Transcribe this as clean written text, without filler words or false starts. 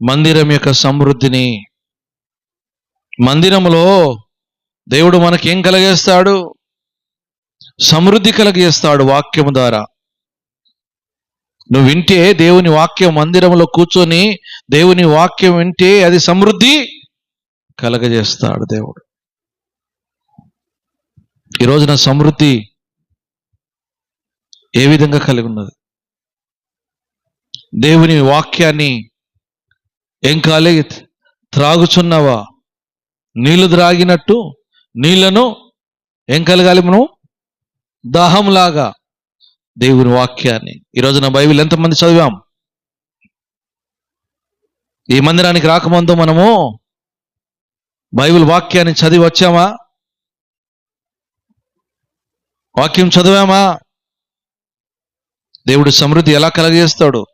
మందిరం యొక్క సమృద్ధిని. మందిరంలో దేవుడు మనకేం కలగజేస్తాడు? సమృద్ధి కలగజేస్తాడు వాక్యము ద్వారా. నువ్వు వింటే దేవుని వాక్యం, మందిరంలో కూర్చొని దేవుని వాక్యం వింటే అది సమృద్ధి కలగజేస్తాడు దేవుడు. ఈ రోజున సమృద్ధి ఏ విధంగా కలిగి ఉన్నది? దేవుని వాక్యాన్ని ఏం కాలే త్రాగుచున్నావా? నీళ్లు త్రాగినట్టు నీళ్లను ఏం కలగాలి మనం? దాహంలాగా దేవుని వాక్యాన్ని. ఈ రోజున బైబిల్ ఎంతమంది చదివాం? ఈ మందిరానికి రాకముందు మనము బైబిల్ వాక్యాన్ని చదివి వచ్చామా? వాక్యం చదివామా? దేవుడు సమృద్ధి ఎలా కలగజేస్తాడు?